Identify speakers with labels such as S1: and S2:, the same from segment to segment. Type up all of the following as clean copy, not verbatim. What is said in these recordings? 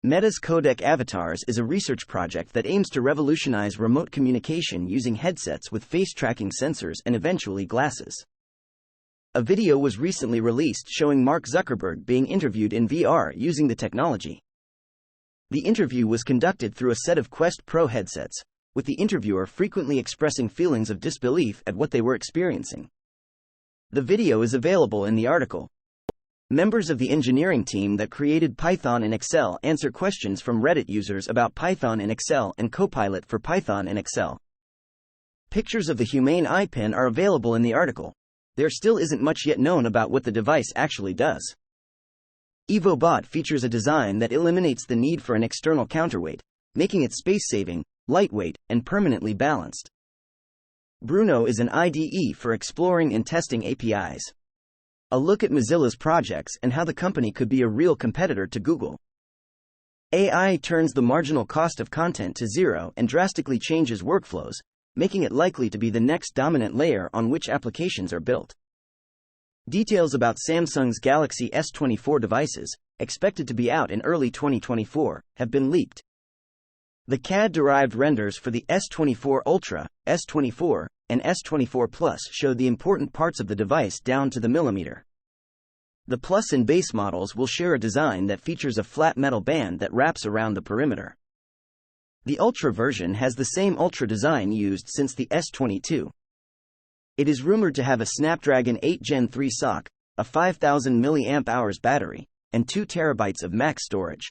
S1: Meta's Codec Avatars is a research project that aims to revolutionize remote communication using headsets with face-tracking sensors and eventually glasses. A video was recently released showing Mark Zuckerberg being interviewed in VR using the technology. The interview was conducted through a set of Quest Pro headsets, with the interviewer frequently expressing feelings of disbelief at what they were experiencing. The video is available in the article. Members of the engineering team that created Python and Excel answer questions from Reddit users about Python and Excel and Copilot for Python and Excel. Pictures of the Humane Ai Pin are available in the article. There still isn't much yet known about what the device actually does. EvoBot features a design that eliminates the need for an external counterweight, making it space-saving, lightweight, and permanently balanced. Bruno is an IDE for exploring and testing APIs. A look at Mozilla's projects and how the company could be a real competitor to Google. AI turns the marginal cost of content to zero and drastically changes workflows, making it likely to be the next dominant layer on which applications are built. Details about Samsung's Galaxy S24 devices, expected to be out in early 2024, have been leaked. The CAD-derived renders for the S24 Ultra, S24, and S24 Plus showed the important parts of the device down to the millimeter. The Plus and base models will share a design that features a flat metal band that wraps around the perimeter. The Ultra version has the same Ultra design used since the S22. It is rumored to have a Snapdragon 8 Gen 3 SoC, a 5000 mAh battery, and 2 TB of max storage.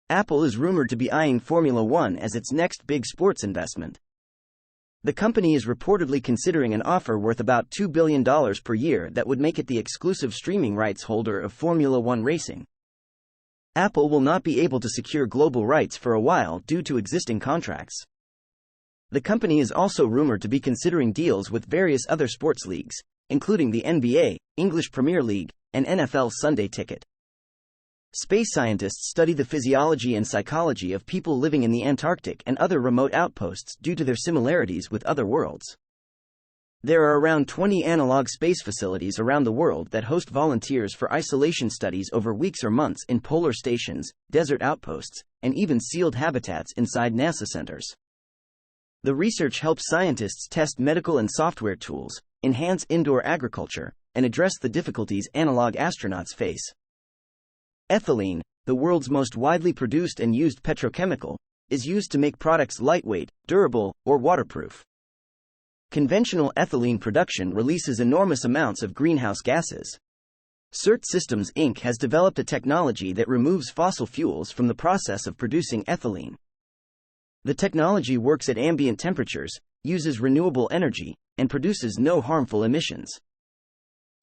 S1: Apple is rumored to be eyeing Formula One as its next big sports investment. The company is reportedly considering an offer worth about $2 billion per year that would make it the exclusive streaming rights holder of Formula One racing. Apple will not be able to secure global rights for a while due to existing contracts. The company is also rumored to be considering deals with various other sports leagues, including the NBA, English Premier League, and NFL Sunday Ticket. Space scientists study the physiology and psychology of people living in the Antarctic and other remote outposts due to their similarities with other worlds. There are around 20 analog space facilities around the world that host volunteers for isolation studies over weeks or months in polar stations, desert outposts, and even sealed habitats inside NASA centers. The research helps scientists test medical and software tools, enhance indoor agriculture, and address the difficulties analog astronauts face. Ethylene, the world's most widely produced and used petrochemical, is used to make products lightweight, durable, or waterproof. Conventional ethylene production releases enormous amounts of greenhouse gases. CERT Systems Inc. has developed a technology that removes fossil fuels from the process of producing ethylene. The technology works at ambient temperatures, uses renewable energy, and produces no harmful emissions.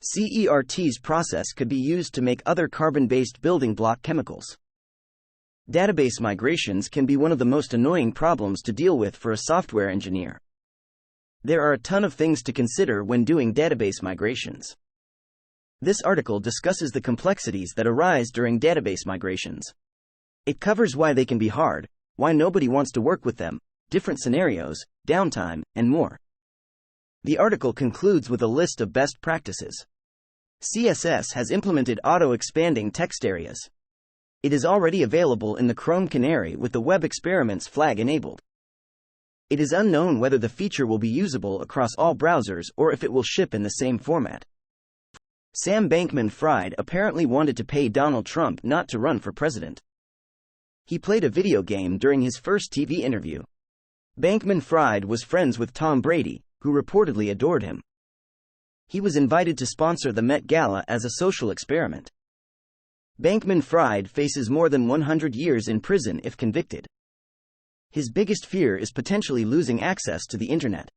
S1: CERT's process could be used to make other carbon-based building block chemicals. Database migrations can be one of the most annoying problems to deal with for a software engineer. There are a ton of things to consider when doing database migrations. This article discusses the complexities that arise during database migrations. It covers why they can be hard, why nobody wants to work with them, different scenarios, downtime, and more. The article concludes with a list of best practices. CSS has implemented auto-expanding textareas. It is already available in the Chrome Canary with the Web Experiments flag enabled. It is unknown whether the feature will be usable across all browsers or if it will ship in the same format. Sam Bankman-Fried apparently wanted to pay Donald Trump not to run for president. He played a video game during his first TV interview. Bankman-Fried was friends with Tom Brady, who reportedly adored him. He was invited to sponsor the Met Gala as a social experiment. Bankman-Fried faces more than 100 years in prison if convicted. His biggest fear is potentially losing access to the internet.